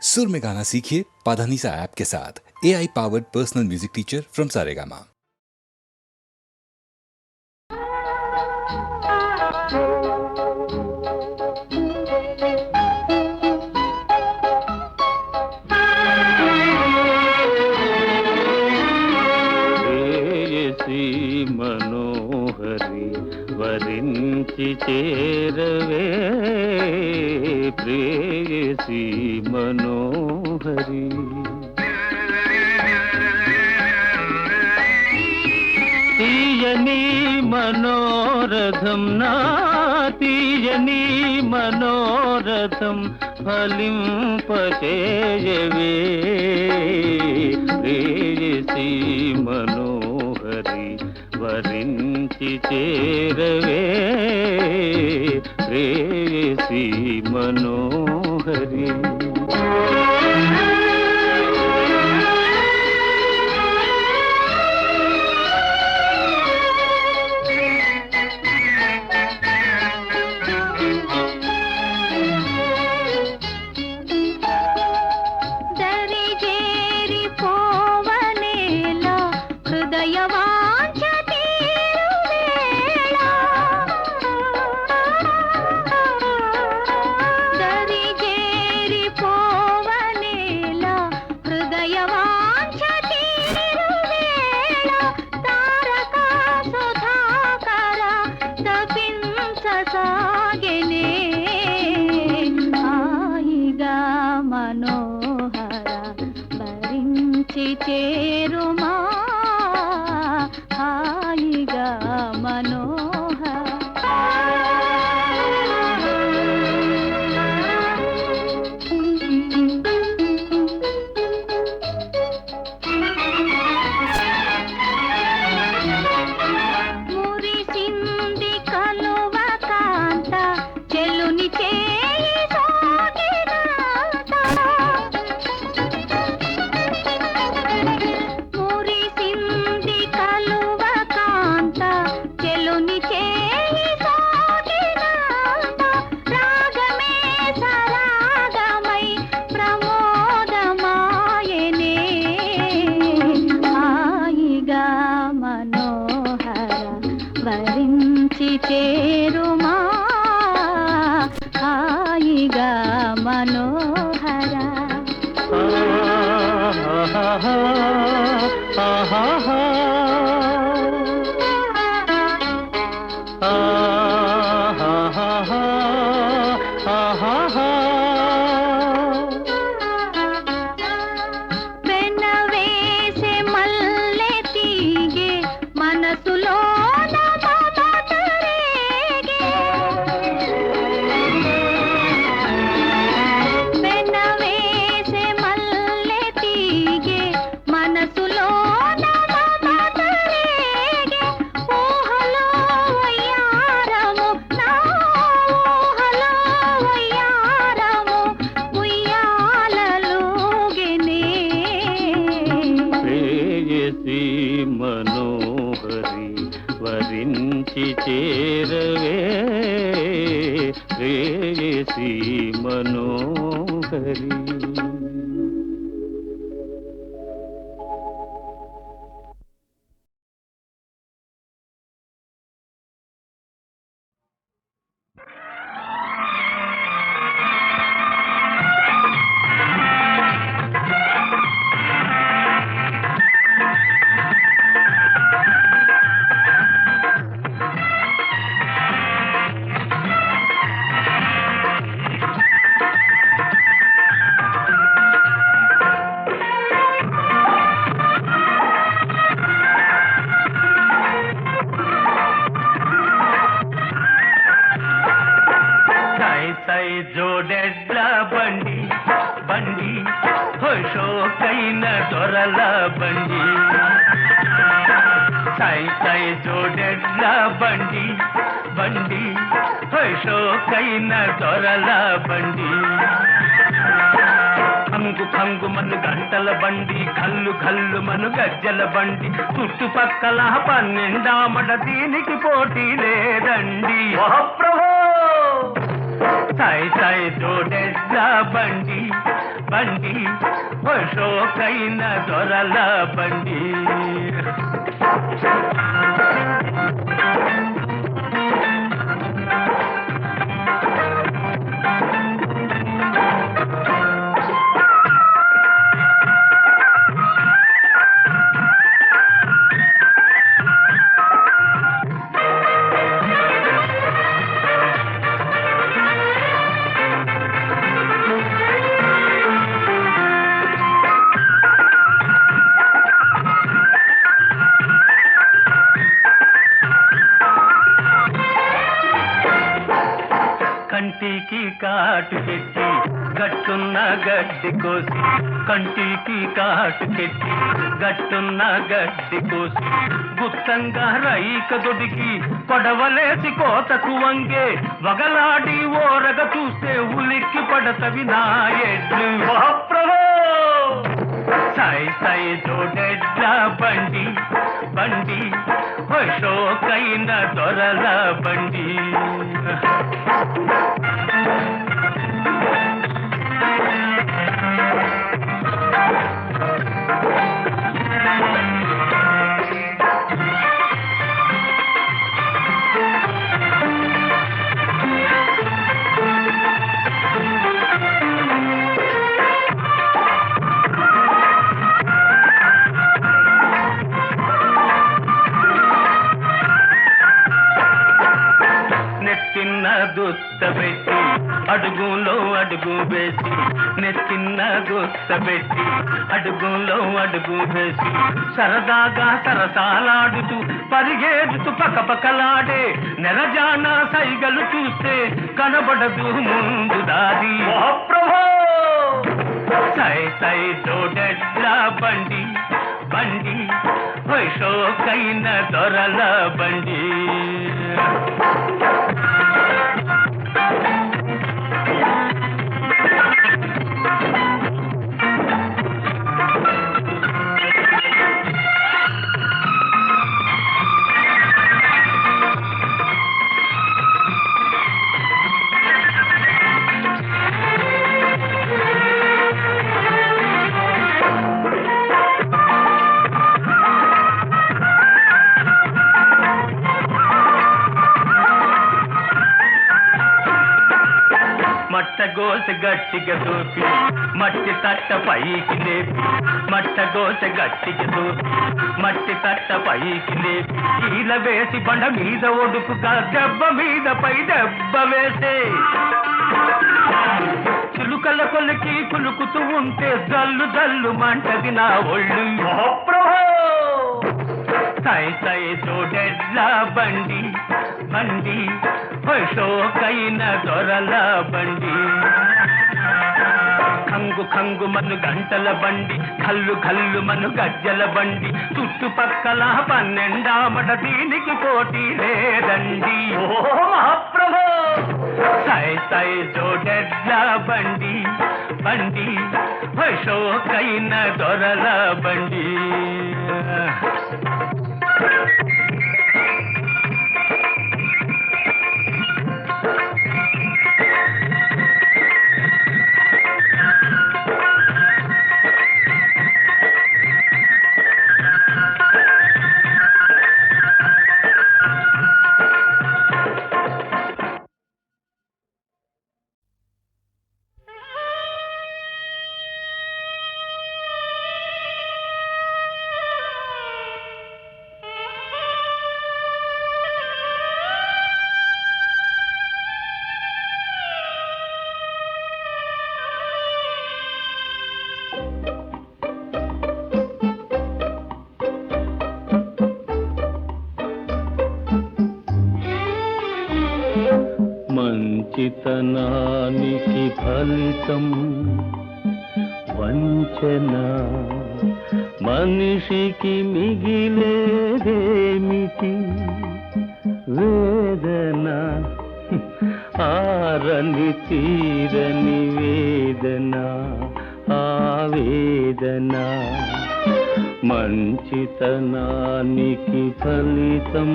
सुर में गाना सीखिए पाधानीसा ऐप के साथ। AI powered personal music teacher from Saregama. మనోహరి వరించి చేరవే ప్రేయసి మనోహరి తీయని మనోరథం నా తీయని మనోరథం ఫలింపచేయవే ప్రేయసి మనోహరి వరించి చేరవే ప్రేయసి మనోహరి చేరుమా హాయిగా మురిసింది కలువ కాంత చెలుని చేరుమా హాయిగా మనోహర వెనవేసే మల్లె తీగే మనసులో మనోహరి వరించి చేరవే ప్రేయసి మనోహరి జోడెడ్ల బండి బండి హోషోకైన దొరల బండి సై సై జోడెడ్ల బండి బండి హోషోకైన దొరల బండి కంగు కంగు మను గంటల బండి కల్లు కల్లు మను గజ్జల బండి చుట్టుపక్కల పన్నెండామడ దీనికి పోటీ లేదండి. మహాప్రభు సాయి సాయి జోడెడ్ల బండి బండి ఓ షోకైన దొరల బండి కంటికి కాటు పెట్టి గట్టున్న గడ్డి కోసి కంటికి కాటు పెట్టి గట్టున్న గడ్డి కోసి గుత్తంగా రైక దొడికి పొడవలేసి కోతకు వంగే వగలాడి ఓరగ చూస్తే ఉలిక్కి పడతవి నా ఎడ్లు మహాప్రభో సాయి సాయి జోడెడ్ల బండి బండి ఓ షోకైన దొరల బండి నెత్తిన్న గుత్తబెట్టి అడుగులో అడుగు వేసి నెత్తిన్న గుత్తబెట్టి అడుగులో అడుగు వేసి సరదాగా సరసాలాడుతూ పరిగెడుతూ పకపకలాడే నెరజాన సైగలు చూస్తే కనబడదు ముందు దారి ప్రభో సాయి సాయి జోడెడ్ల బండి బండి ఓ షోకైన దొరల బండి మట్టగోస గట్టిగా దూపి మట్టి తట్ట పైకి లేపి మట్టగోస గట్టిగా దూపి మట్టి తట్ట పైకి లేపి ఈల వేసి బండ మీద ఒడుకుగా దెబ్బ మీద పై దెబ్బ వేసే చిలుకల కొలికి కులుకుతూ ఉంటే జల్లు జల్లు మంటది నా ఒళ్ళు ప్రభో సాయి సాయి జోడెడ్ల బండి బండి ఓ షోకైన దొరల బండి ఖంగు ఖంగు మను గంటల బండి కల్లు కల్లు మను గజ్జల బండి చుట్టుపక్కల 12 దీనికి పోటీ లేదండి ఓ మహాప్రభో సాయి సాయి జోడెడ్ల బండి బండి ఓ షోకైన దొరల బండి మంచితనానికి ఫలితం వంచన మనిషికి మిగిలేదేమిటి వేదన ఆరని తీరని వేదన ఆవేదన మంచితనానికి ఫలితం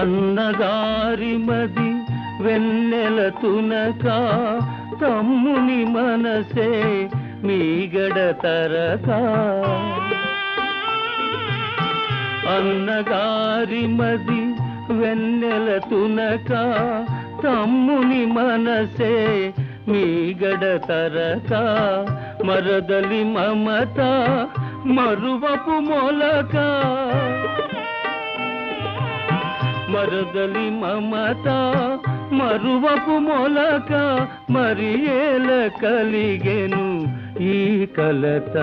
అన్నగారి మది వెన్నెల తునక తమ్ముని మనసే మీగడ తరక అన్నగారి మది వెన్నెల తునక తమ్ముని మనసే మీగడ తరక మరదలి మమత మరువపు మొలక మరదలి మమత మరువపు మొలక మరి ఏల కలిగెను ఈ కలత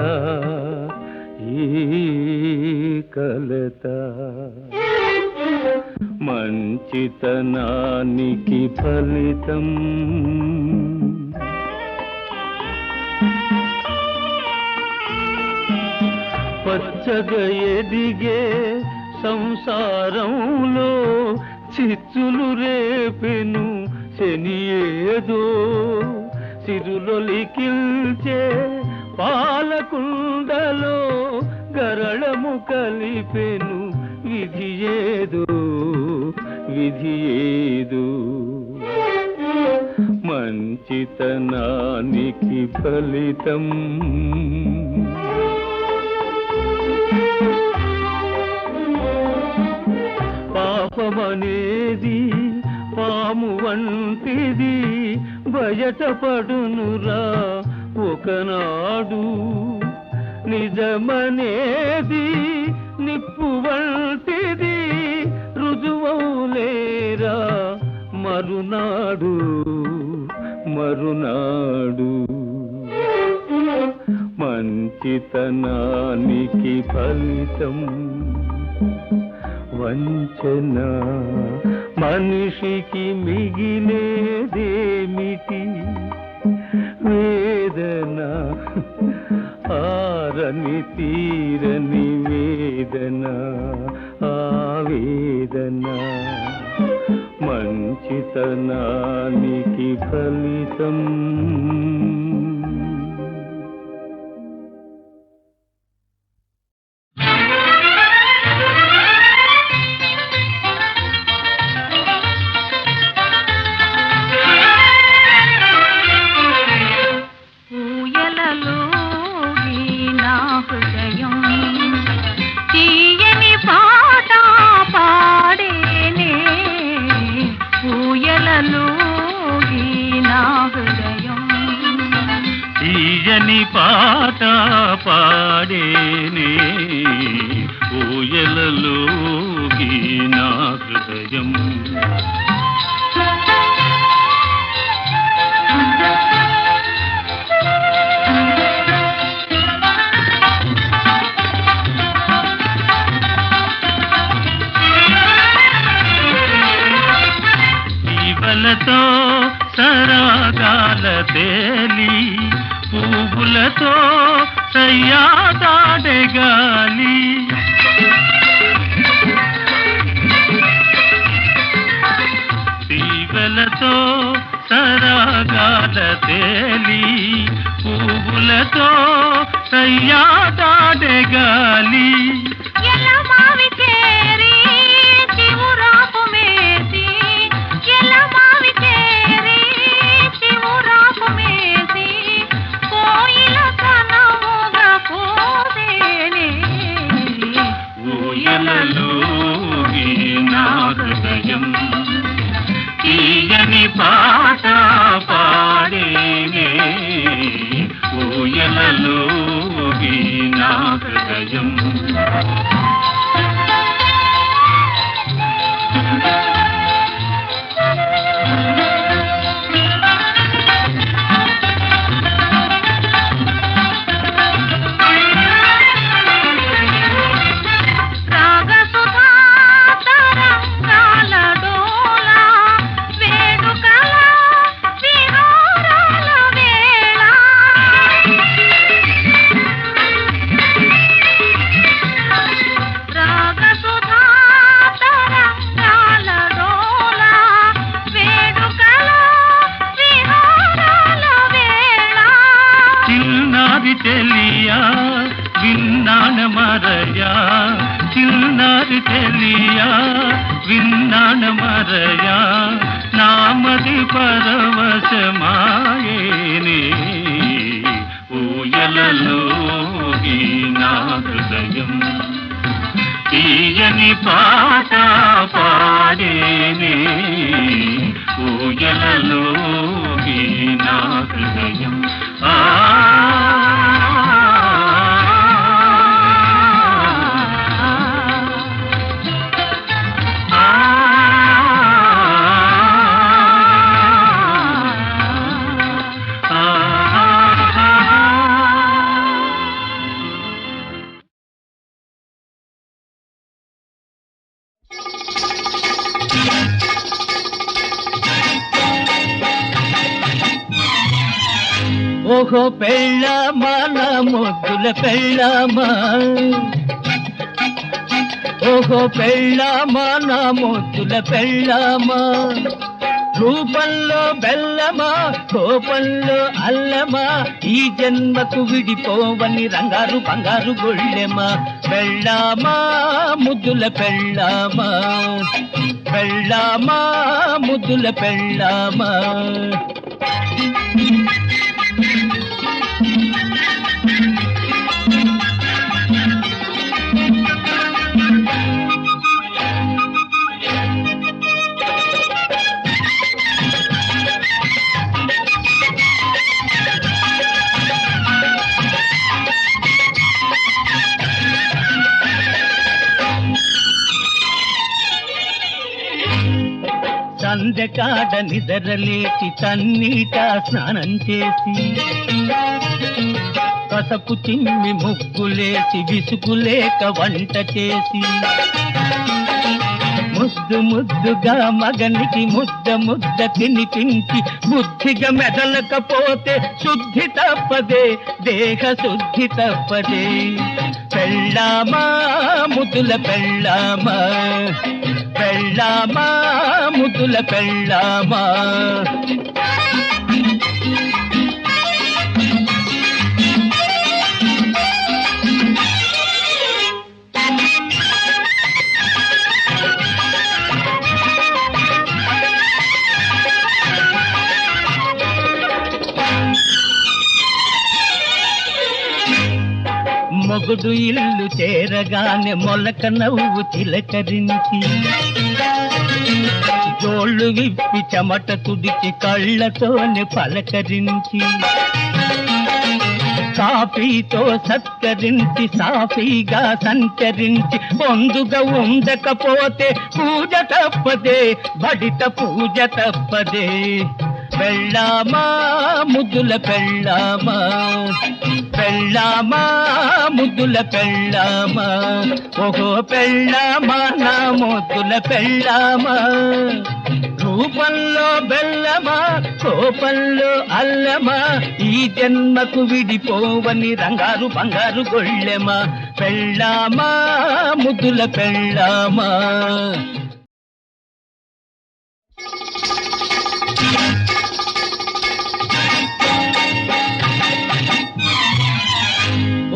ఈ కలత మంచితనానికి ఫలితం పచ్చగా ఎదిగే సంసారంలో చిచ్చులు రేపెను శని ఏదో సిరులొలికిల్చే పాలకుండలో గరళము కలిపెను విధి ఏదో విధి ఏదో మంచితనానికి ఫలితం పాపమనేది పాము వంటిది బయటపడునురా ఒకనాడు నిజమనేది నిప్పు వంటిది రుజువౌలేరా మరునాడు మరునాడు మంచితనానికి ఫలితం వంచన మనిషికి మిగిలేదేమిటి వేదన ఆరని తీరని వేదన ఆవేదన మంచితనానికి ఫలితం తీయని పాట పాడేనే ఊయలలోకి నా హృదయం జీవలతో సరాగాల తేలి పువ్వులతో సయ్యాటాడే గాలి తీవెలతో సరాగాల తేలి పువ్వులతో సయ్యాటాడే గాలి తీయని పాట పాడేనే ఊయలలోకి నా హృదయం చెలియా విన్నాన మరయా చిన్నారి చెలియా విన్నాణమరయా నామది పరవశమాయేనే ఊయలలోగి నా హృదయం తీయని పాట పాడేనే ఊయలలోగి నా హృదయం ఓహో పెళ్ళామా నా ముద్దుల పెళ్ళామా, ఓహో పెళ్ళామా నా ముద్దుల పెళ్ళామా, రూపంలో బెల్లమా కోపంలో అల్లమా, ఈ జన్మకు విడిపోవని రంగారు బంగారు గొళ్ళెమా, పెళ్ళామా ముద్దుల పెళ్ళామా, పెళ్ళామా ముద్దుల పెళ్ళామా. సందెకాడ నిద్రలేచి తన్నీట స్నానం చేసి, పసపు చిమ్మి ముగ్గులేసి విసుగులేక వంట చేసి, ముద్దు ముద్దుగా మగనికి ముద్ద ముద్ద తినిపించి, బుద్ధిగా మెదలకపోతే శుద్ధి తప్పదే దేహ శుద్ధి తప్పదే, పెళ్ళామా ముద్దుల పెళ్ళామా, పెళ్ళామా ముద్దుల పెళ్ళామా. మొగుడు ఇల్లు చేరగానే మొలక నవ్వు చిలకరించి, జోళ్ళు విప్పి చెమట తుడిచి కళ్ళతోనే పలకరించి, కాఫీతో సత్కరించి సాఫీగా సంచరించి, పొందుగా ఉండకపోతే పూజ తప్పదే బడిత పూజ తప్పదే, పెళ్ళామా ముద్దుల పెళ్ళామా, పెళ్ళామా ముద్దుల పెళ్ళామా, ఓహో పెళ్ళామా నా ముద్దుల పెళ్ళామా, రూపంలో బెల్లమా కోపంలో అల్లమా, ఈ జన్మకు విడిపోవని రంగారు బంగారు గొళ్ళెమా, పెళ్ళామా ముద్దుల పెళ్ళామా.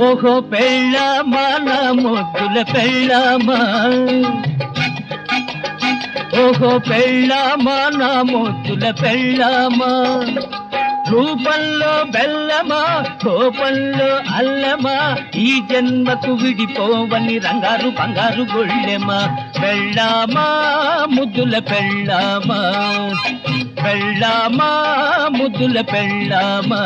ఓహో పెళ్ళామా నా ముద్దుల పెళ్ళామా, ఓహో పెళ్ళామా నా ముద్దుల పెళ్ళామా, రూపంలో బెల్లమా కోపంలో అల్లమా, ఈ జన్మకు విడిపోవని రంగారు బంగారు గొళ్ళెమా, పెళ్ళామా ముద్దుల పెళ్ళామా, పెళ్ళామా ముద్దుల పెళ్ళామా.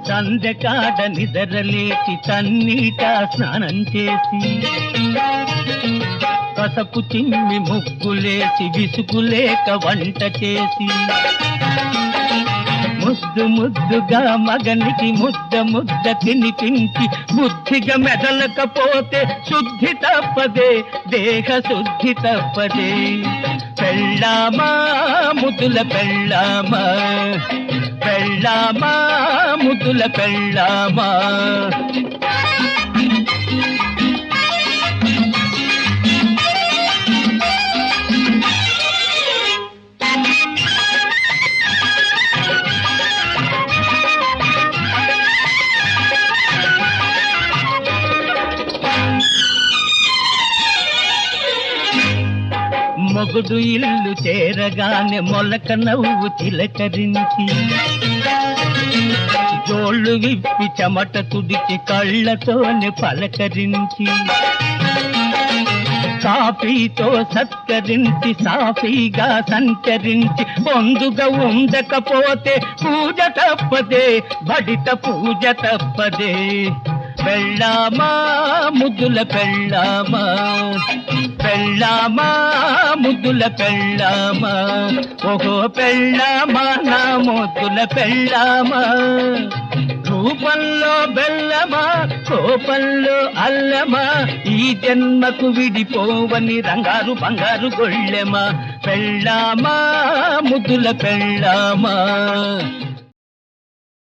సందెకాడ నిద్రలేచి తన్నీట స్నానం చేసి, పసపు చిమ్మి ముగ్గులేసి విసుగులేక వంట చేసి, ముద్దు ముద్దుగా మగనికి ముద్ద ముద్ద తినిపించి, బుద్ధిగా మెదలకపోతే శుద్ధి తప్పదే దేహ శుద్ధి తప్పదే, పెళ్ళామా ముద్దుల పెళ్ళామా, పెళ్ళామా ముద్దుల పెళ్ళామా. మొగుడు ఇల్లు చేరగానే మొలక నవ్వు చిలకరించి, జోళ్ళు విప్పి చెమట తుడిచి కళ్ళతోనే పలకరించి, కాఫీతో సత్కరించి సాఫీగా సంచరించి, పొందుగా ఉండకపోతే పూజ తప్పదే, బడిత పూజ తప్పదే. పెళ్ళామా ముద్దుల పెళ్ళామా, పెళ్ళామా ముద్దుల పెళ్ళామా, ఓహో పెళ్ళామా నా ముద్దుల పెళ్ళామా. రూపంలో బెల్లమా, కోపంలో అల్లమా, ఈ జన్మకు విడిపోవని రంగారు బంగారు గొళ్ళెమా. పెళ్ళామా ముద్దుల పెళ్ళామా,